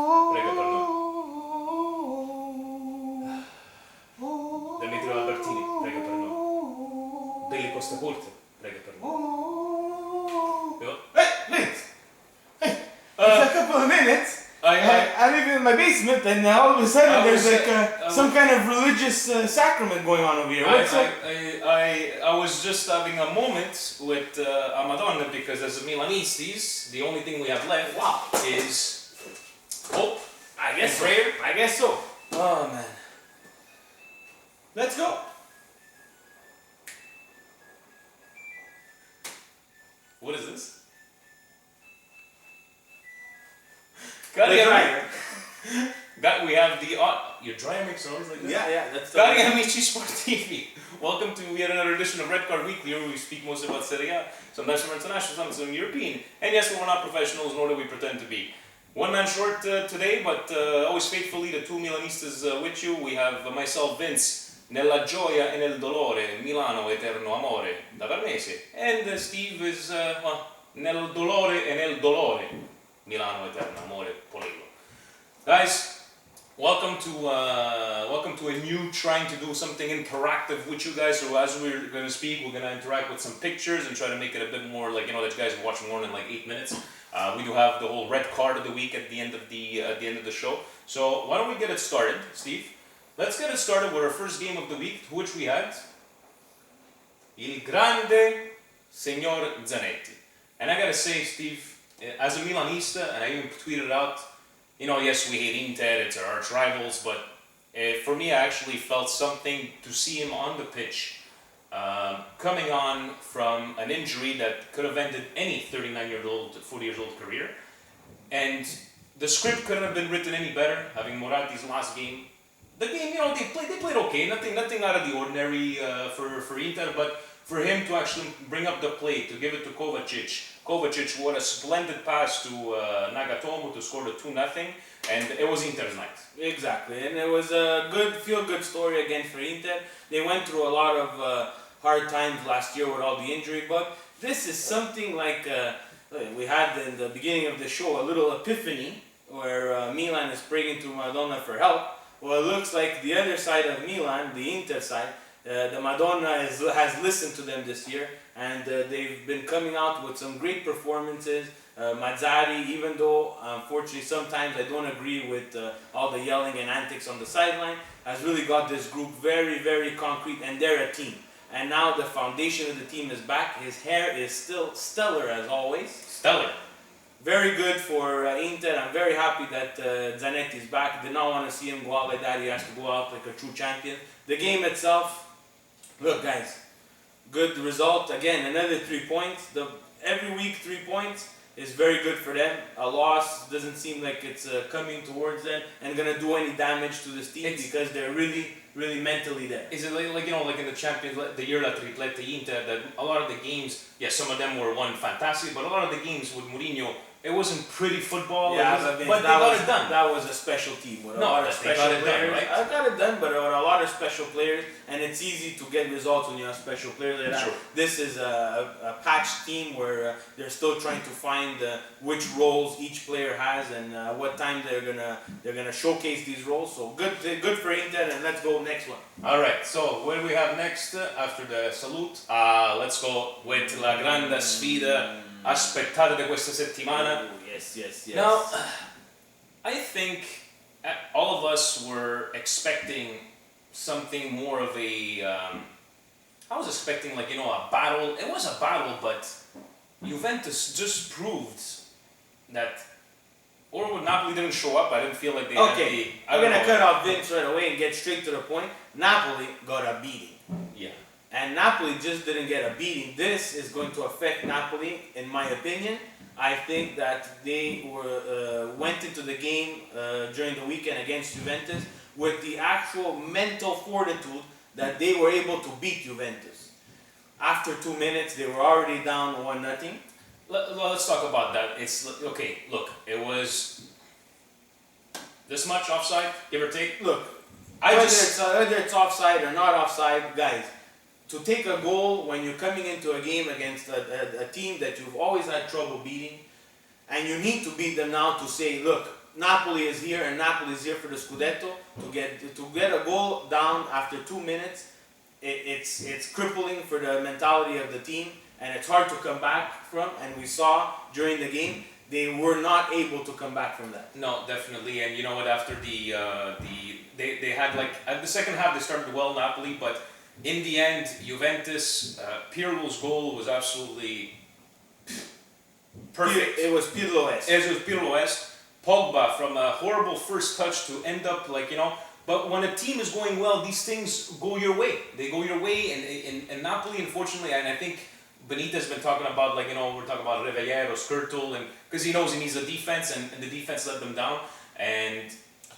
prega per noi. Demetrio Albertini, prega per noi. Billy Costacurte, prega per noi. Hey, Vince! Hey, it's a couple of minutes. I live in my basement, and all of a sudden there's some kind of religious sacrament going on over here. What's up? I was just having a moment with a Madonna because as Milanistas, the only thing we have left is hope and prayer. I guess so. Oh man. Let's go. What is this? That we have the your dryer makes noise like this? Yeah, that's Cari amici sportivi, welcome to yet another edition of Red Card Weekly, where we speak mostly about SerieA, sometimes from international, sometimes from European, and yes, we're not professionals, nor do we pretend to be. One man short today, but always faithfully the two Milanistas with you. We have myself, Vince, nella gioia e nel dolore, Milano eterno amore, da Varnese, and Steve is nel dolore e nel dolore, Milano eterno amore, Polego. Guys, welcome to a new trying to do something interactive with you guys. So as we're going to speak, we're going to interact with some pictures and try to make it a bit more like, you know, that you guys are watching more than like 8 minutes. We do have the whole red card of the week at the end of the show. So why don't we get it started, Steve? Let's get it started with our first game of the week, which we had Il Grande Signor Zanetti. And I gotta say, Steve, as a Milanista, and I even tweeted out, you know, yes, we hate Inter, it's our arch rivals, but for me, I actually felt something to see him on the pitch, coming on from an injury that could have ended any 39-year-old, 40-year-old career. And the script couldn't have been written any better, having Moratti's last game. The game, you know, they played okay, nothing out of the ordinary for Inter, but for him to actually bring up the play, to give it to Kovacic, what a splendid pass to Nagatomo to score the 2-0, and it was Inter's night. Exactly, and it was a good, feel-good story again for Inter. They went through a lot of hard times last year with all the injury, but this is something like we had in the beginning of the show, a little epiphany, where Milan is praying to Madonna for help. Well, it looks like the other side of Milan, the Inter side, the Madonna has listened to them this year, and they've been coming out with some great performances. Mazzari, even though unfortunately sometimes I don't agree with all the yelling and antics on the sideline, has really got this group very, very concrete, and they're a team. And now the foundation of the team is back. His hair is still stellar as always. Stellar. Very good for Inter. I'm very happy that Zanetti is back. Did not want to see him go out like that. He has to go out like a true champion. The game itself, look guys, good result. Again, another 3 points. Every week 3 points is very good for them. A loss doesn't seem like it's coming towards them and going to do any damage to this team because they're really, really mentally there. Is it like you know, like in the Champions, the year that led to Inter, that a lot of the games, yes, some of them were won fantastic, but a lot of the games with Mourinho, it wasn't pretty football, but they got it done. That was a special team with a lot of special players. Right? I got it done, but with a lot of special players, and it's easy to get results when you have special players like that. Sure. This is a patched team where they're still trying to find which roles each player has and what time they're gonna showcase these roles. So good for Inter, and let's go next one. All right. So what do we have next after the salute? Let's go with la grande sfida aspettata di questa settimana. Yes. Now, I think all of us were expecting something more of a. I was expecting, like, you know, a battle. It was a battle, but Juventus just proved that. Or when Napoli didn't show up, I didn't feel like they had the. I'm gonna cut off Vince right away and get straight to the point. Napoli got a beating. Yeah. And Napoli just didn't get a beating. This is going to affect Napoli, in my opinion. I think that they went into the game during the weekend against Juventus with the actual mental fortitude that they were able to beat Juventus. After 2 minutes, they were already down 1-0. Let's talk about that. It's okay. Look, it was this much offside, give or take. Look, whether it's offside or not offside, guys. To take a goal when you're coming into a game against a team that you've always had trouble beating, and you need to beat them now to say, look, Napoli is here, and Napoli is here for the Scudetto. To get a goal down after 2 minutes, it's crippling for the mentality of the team, and it's hard to come back from. And we saw during the game they were not able to come back from that. No, definitely. And you know what? After they had like at the second half they started well, Napoli, but in the end, Juventus Pirlo's goal was absolutely perfect. It was Pirlo-esque. It was Pirlo-esque. Pogba from a horrible first touch to end up But when a team is going well, these things go your way. They go your way, and Napoli, unfortunately, and I think Benitez been talking about we're talking about Revellero, Skirtle, and because he knows he needs a defense, and the defense let them down.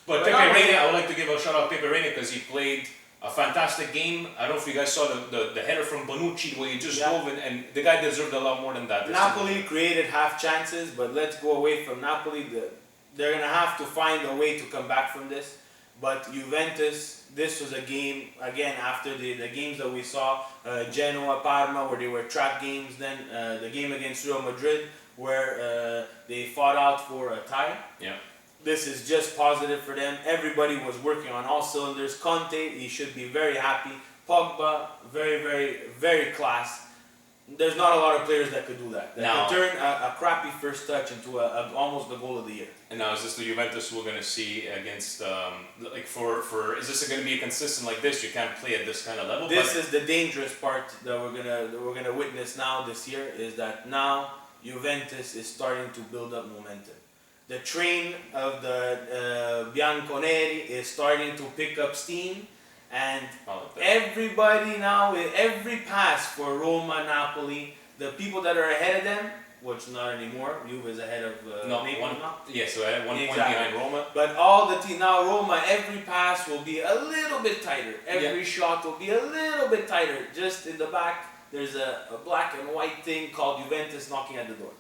But Pepe Reina, I would like to give a shout out to Pepe Reina because he played a fantastic game. I don't know if you guys saw the header from Bonucci where he just drove and the guy deserved a lot more than that. Napoli created half chances, but let's go away from Napoli. They're going to have to find a way to come back from this. But Juventus, this was a game, again, after the games that we saw, Genoa, Parma, where they were trap games, then the game against Real Madrid, where they fought out for a tie. Yeah. This is just positive for them. Everybody was working on all cylinders. Conte, he should be very happy. Pogba, very, very, very class. There's not a lot of players that could do that. That could turn a crappy first touch into almost the goal of the year. And now is this the Juventus we're going to see against, is this going to be consistent like this? You can't play at this kind of level. This is the dangerous part that we're gonna witness now this year, is that now Juventus is starting to build up momentum. The train of the Bianconeri is starting to pick up steam, and everybody now, every pass for Roma, Napoli, the people that are ahead of them, which not anymore, Juve is ahead of Napoli now. Yeah, so I had 1 point behind Roma. But all the team, now Roma, every pass will be a little bit tighter. Every shot will be a little bit tighter. Just in the back, there's a black and white thing called Juventus knocking at the door.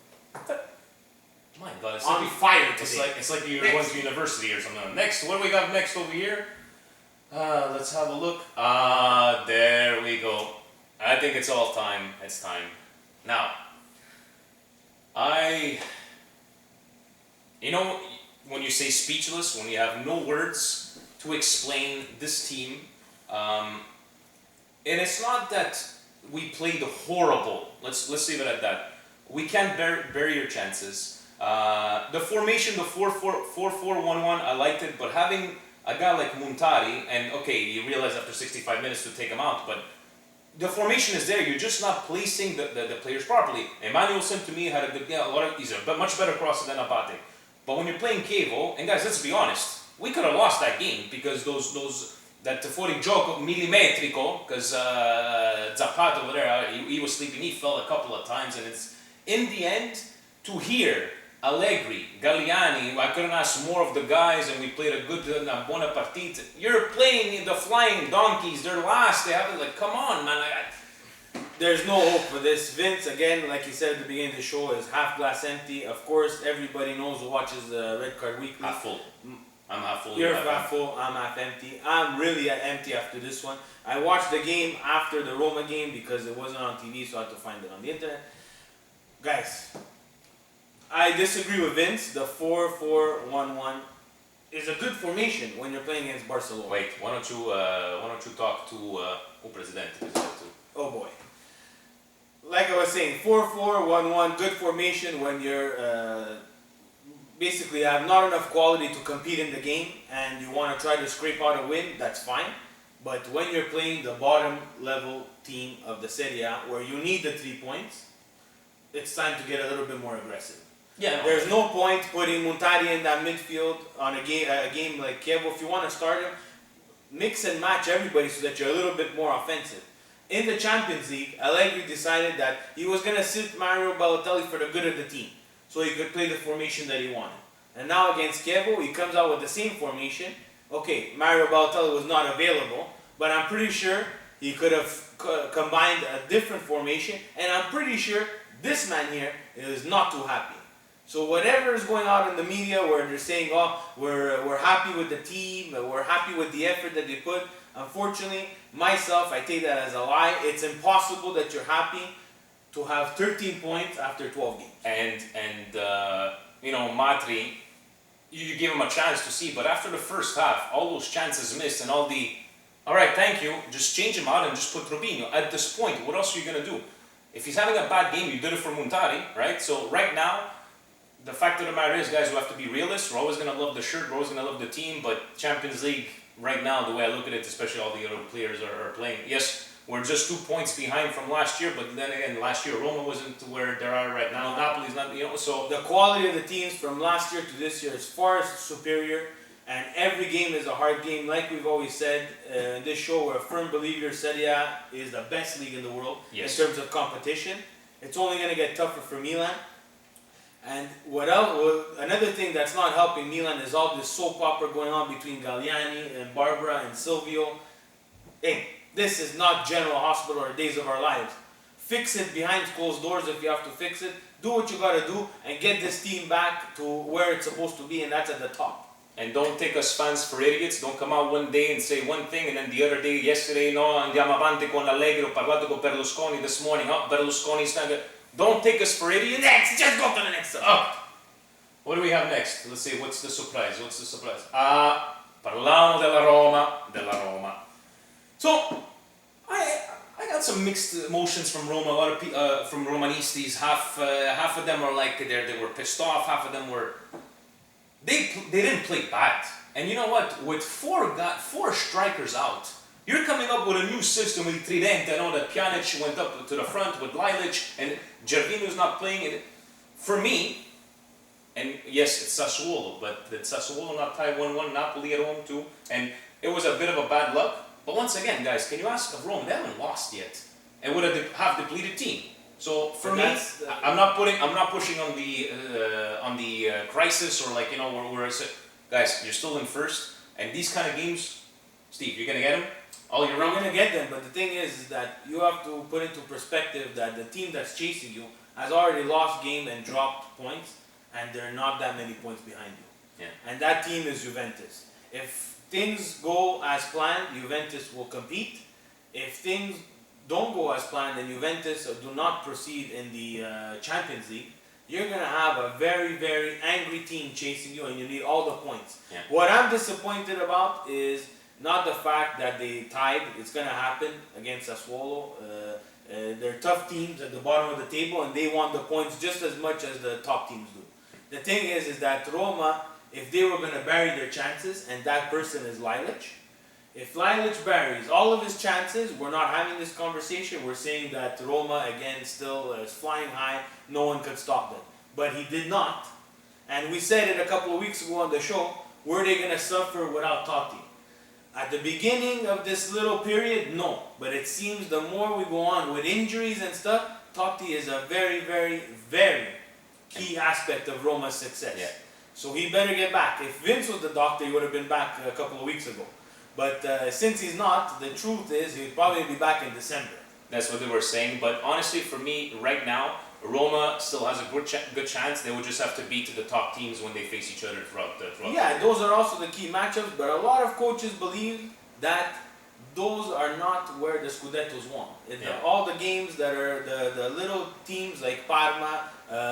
My God, it's on fire today. It's like you're going to university or something. Next, what do we got next over here? Let's have a look. There we go. I think it's all time. It's time. Now, when you say speechless, when you have no words to explain this team, and it's not that we played horrible. Let's leave it at that. We can't bury your chances. The formation, the 4-4-1-1, I liked it, but having a guy like Muntari, and okay, you realize after 65 minutes to take him out, but the formation is there. You're just not placing the players properly. Emmanuelson, to me, had a good game. He's a much better crosser than Abate. But when you're playing Chievo, and guys, let's be honest, we could have lost that game because that fuori gioco millimetrico, because Zapata over there, he was sleeping, he fell a couple of times, and it's in the end to hear Allegri, Galliani, I couldn't ask more of the guys, and we played a good buona partita. You're playing the flying donkeys, they're last, they have it, come on, man. There's no hope for this. Vince, again, like you said at the beginning of the show, is half glass empty. Of course, everybody knows who watches the Red Card Weekly. Half full. I'm half full. You're half full, I'm half empty. I'm really empty after this one. I watched the game after the Roma game because it wasn't on TV, so I had to find it on the internet. Guys, I disagree with Vince. The 4-4-1-1 is a good formation when you're playing against Barcelona. Wait, why don't you talk to Presidente? Oh boy. Like I was saying, 4-4-1-1, good formation when you're basically have not enough quality to compete in the game and you want to try to scrape out a win, that's fine. But when you're playing the bottom level team of the SerieA, where you need the 3 points, it's time to get a little bit more aggressive. Yeah, There's no point putting Muntari in that midfield on a game like Chievo. If you want to start him, mix and match everybody so that you're a little bit more offensive. In the Champions League, Allegri decided that he was going to sit Mario Balotelli for the good of the team, so he could play the formation that he wanted. And now against Chievo, he comes out with the same formation. Okay, Mario Balotelli was not available, but I'm pretty sure he could have combined a different formation, and I'm pretty sure this man here is not too happy. So whatever is going on in the media where they're saying, oh, we're happy with the team, we're happy with the effort that they put, unfortunately, myself, I take that as a lie. It's impossible that you're happy to have 13 points after 12 games. And Matri, you give him a chance to see. But after the first half, all those chances missed and all right, thank you, just change him out and just put Robinho. At this point, what else are you going to do? If he's having a bad game, you did it for Muntari, right? So right now, the fact of the matter is, guys, we have to be realists. We're always going to love the shirt, we're always going to love the team, but Champions League, right now, the way I look at it, especially all the other players are playing, yes, we're just 2 points behind from last year, but then again, last year, Roma wasn't where they are right now. Napoli's not, so... The quality of the teams from last year to this year is far superior, and every game is a hard game. Like we've always said in this show, we're a firm believer SerieA is the best league in the world in terms of competition. It's only going to get tougher for Milan. And what else? Well, another thing that's not helping Milan is all this soap opera going on between Galliani and Barbara and Silvio. Hey, this is not General Hospital or Days of Our Lives. Fix it behind closed doors if you have to fix it. Do what you gotta do and get this team back to where it's supposed to be, and that's at the top. And don't take us fans for idiots. Don't come out one day and say one thing, and then the other day, yesterday, no, andiamo avanti con Allegri. Ho parlato con Berlusconi this morning. Oh, Berlusconi's not good. Don't take us for idiots. Next, just go to the next. What do we have next? Let's see, what's the surprise? Parliamo della Roma. So, I got some mixed emotions from Roma. A lot of from Romanistas. Half of them are like they were pissed off. Half of them were they didn't play bad. And you know what? With four strikers out, you're coming up with a new system with Tridente. I know that Pjanic went up to the front with Lilich, and Gervinho's not playing. And for me, and yes, it's Sassuolo, but did Sassuolo not tie 1-1? Napoli at home too, and it was a bit of a bad luck. But once again, guys, can you ask of Rome? They haven't lost yet, and with a half-depleted team. So for me, I'm not pushing on the crisis or like where I said, guys, you're still in first, and these kind of games, Steve, you're gonna get them all year round. You're gonna get them, but the thing is that you have to put into perspective that the team that's chasing you has already lost game and dropped points, and there are not that many points behind you. Yeah. And that team is Juventus. If things go as planned, Juventus will compete. If things don't go as planned and Juventus do not proceed in the Champions League, you're going to have a very, very angry team chasing you, and you need all the points. Yeah. What I'm disappointed about is not the fact that they tied. It's going to happen against Sassuolo. They're tough teams at the bottom of the table, and they want the points just as much as the top teams do. The thing is that Roma, if they were going to bury their chances, and that person is Lilich, if Lilich buries all of his chances, we're not having this conversation. We're saying that Roma, again, still is flying high. No one could stop them. But he did not. And we said it a couple of weeks ago on the show, were they going to suffer without Totti? At the beginning of this little period, no. But it seems the more we go on with injuries and stuff, Totti is a very, very, very key aspect of Roma's success. Yeah. So he better get back. If Vince was the doctor, he would have been back a couple of weeks ago. But since he's not, the truth is he'll probably be back in December. That's what they were saying. But honestly, for me, right now, Roma still has a good chance. They would just have to beat the top teams when they face each other throughout the Yeah, those are also the key matchups. But a lot of coaches believe that those are not where the Scudettos won. All the games that are the little teams like Parma,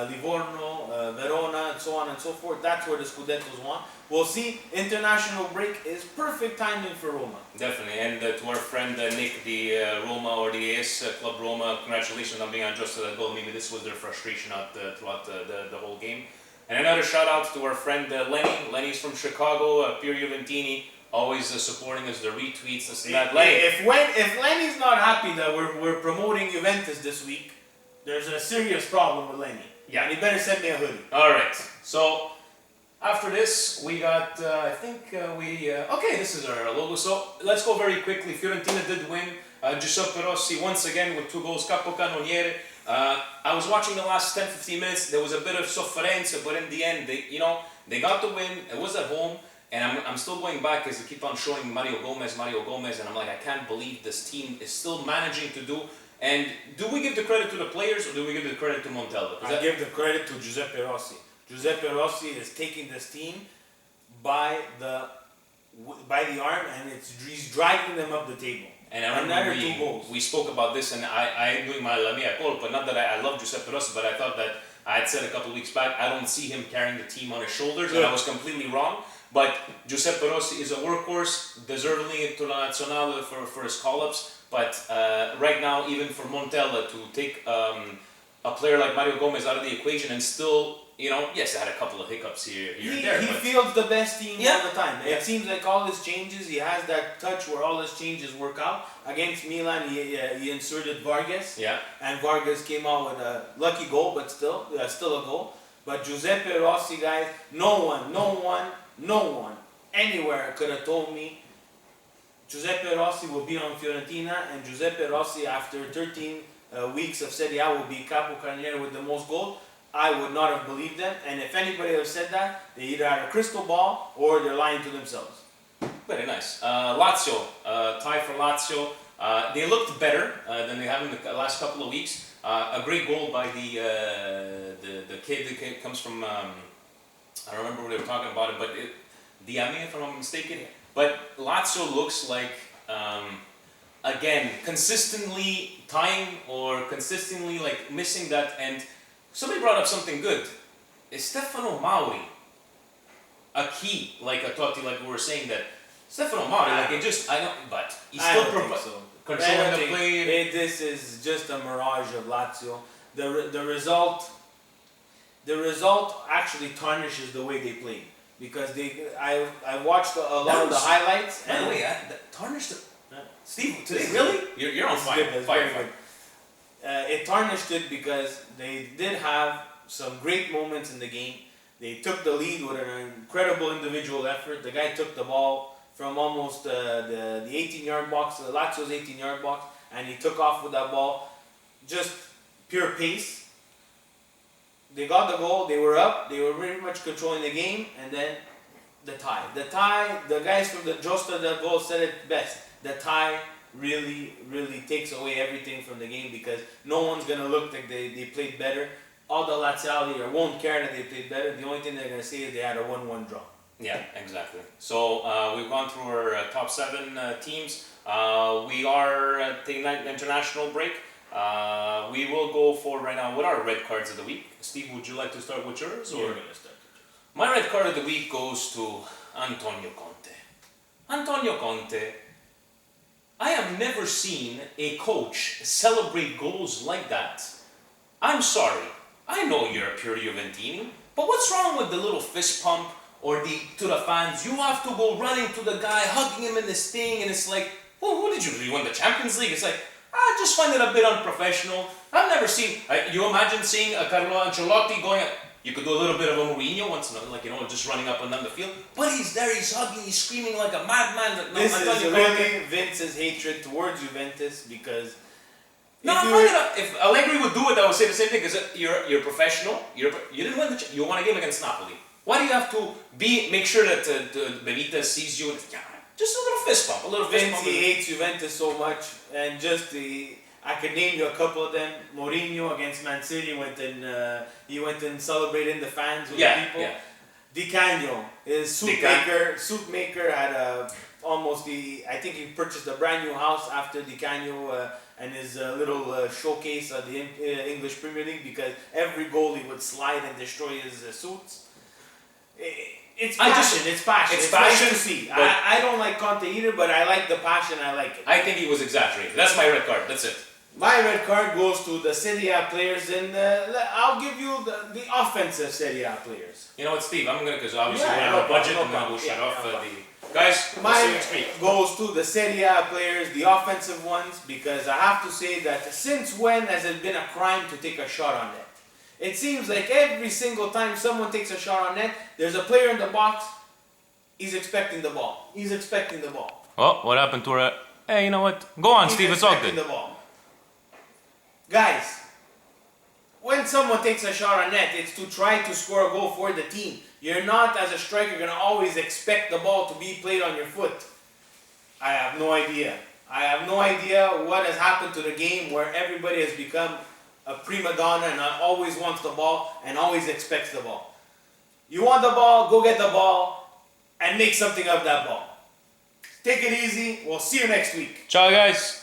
Livorno, Verona, and so on and so forth, that's where the Scudettos won. We'll see. International break is perfect timing for Roma. Definitely. And to our friend Nick, the Roma or the AS Club Roma, congratulations on being unjust that goal. Maybe this was their frustration throughout the whole game. And another shout out to our friend Lenny. Lenny's from Chicago, Pier Juventini. Always supporting us, the retweets, this and that. If Lenny's not happy that we're promoting Juventus this week, there's a serious problem with Lenny. Yeah. And he better send me a hoodie. Alright, so after this, we got, okay, this is our logo. So let's go very quickly. Fiorentina did win. Giuseppe Rossi once again with 2 goals, capocannoniere. I was watching the last 10-15 minutes. There was a bit of sofferenza, but in the end, they got the win. It was at home. And I'm still going back as they keep on showing Mario Gomez, and I'm like, I can't believe this team is still managing to do. And do we give the credit to the players or do we give the credit to Montello? I give the credit to Giuseppe Rossi. Giuseppe Rossi is taking this team by the arm, and he's dragging them up the table. And I remember 2 goals. We spoke about this, and I doing my la mia colpa. Not that I love Giuseppe Rossi, but I thought that I had said a couple of weeks back, I don't see him carrying the team on his shoulders, and I was completely wrong. But Giuseppe Rossi is a workhorse, deservedly to la Nazionale for his call-ups. But right now, even for Montella to take a player like Mario Gomez out of the equation and still, yes, I had a couple of hiccups here and there. He fields the best team all the time. Yeah. It seems like all his changes, he has that touch where all his changes work out. Against Milan, he inserted Vargas. Yeah. And Vargas came out with a lucky goal, but still a goal. But Giuseppe Rossi, guys, no one anywhere could have told me Giuseppe Rossi will be on Fiorentina, and Giuseppe Rossi, after 13 weeks of Serie A, will be capocannoniere with the most goals. I would not have believed them, and if anybody had said that, they either had a crystal ball or they're lying to themselves. Very nice. Lazio, tie for Lazio. They looked better than they have in the last couple of weeks. A great goal by the kid that comes from, I don't remember what they were talking about it, but Diame, if I'm not mistaken. But Lazio looks like, again, consistently tying or consistently like missing that. And somebody brought up something good. Is Stefano Mauri a key, like a Totti, like we were saying that Stefano Mauri, but he's still controlling the play. This is just a mirage of Lazio. The result actually tarnishes the way they played. Because I watched a lot of the highlights. By the way, tarnished. Steve, today really? You're on fire. Fire. It tarnished it because they did have some great moments in the game. They took the lead with an incredible individual effort. The guy took the ball from almost the 18-yard box, Lazio's 18-yard box, and he took off with that ball. Just pure pace. They got the goal, they were up, they were very much controlling the game, and then the tie. The guys from the Josta del Gol said it best. The tie really, really takes away everything from the game because no one's going to look like they played better. All the Laziali won't care that they played better. The only thing they're going to say is they had a 1-1 draw. Yeah, exactly. So we've gone through our top 7 teams. We are taking an international break. We will go for right now what are red cards of the week. Steve, would you like to start with yours? You're going to start with yours. My red card of the week goes to Antonio Conte. Antonio Conte, I have never seen a coach celebrate goals like that. I'm sorry, I know you're a pure Juventini, but what's wrong with the little fist pump or to the fans? You have to go running to the guy, hugging him in this thing, and it's like, well, who did you win the Champions League? It's like, I just find it a bit unprofessional. I've never seen, you imagine seeing a Carlo Ancelotti going, you could do a little bit of a Mourinho once in a while, just running up and down the field. But he's there, he's hugging, he's screaming like a madman. This is really Vince's hatred towards Juventus because... If Allegri would do it, I would say the same thing. Because you're professional, you didn't win you won a game against Napoli. Why do you have to make sure that Benitez sees you? Just a little fist bump, Vince, he hates Juventus so much, and I could name you a couple of them. Mourinho against Man City he went and celebrated the fans with the people. Yeah. Di Canio, his suit maker had I think he purchased a brand new house after Di Canio and his little showcase of the English Premier League because every goal he would slide and destroy his suits. It's passion. It's passion to see. I don't like Conte either, but I like the passion. I like it. I think he was exaggerating. That's my red card. That's it. My red card goes to the SerieA players, and I'll give you the offensive SerieA players. You know what, Steve? I'm gonna because obviously we're on a budget, and then we'll shut off the guys. Mine goes to the SerieA players, the offensive ones, because I have to say that since when has it been a crime to take a shot on net? It seems like every single time someone takes a shot on net, there's a player in the box. He's expecting the ball. Oh, what happened to her? Hey, you know what? Go on, Steve. It's all good. The ball. Guys, when someone takes a shot on net, it's to try to score a goal for the team. You're not, as a striker, going to always expect the ball to be played on your foot. I have no idea. What has happened to the game where everybody has become a prima donna and always wants the ball and always expects the ball. You want the ball, go get the ball and make something of that ball. Take it easy. We'll see you next week. Ciao, guys.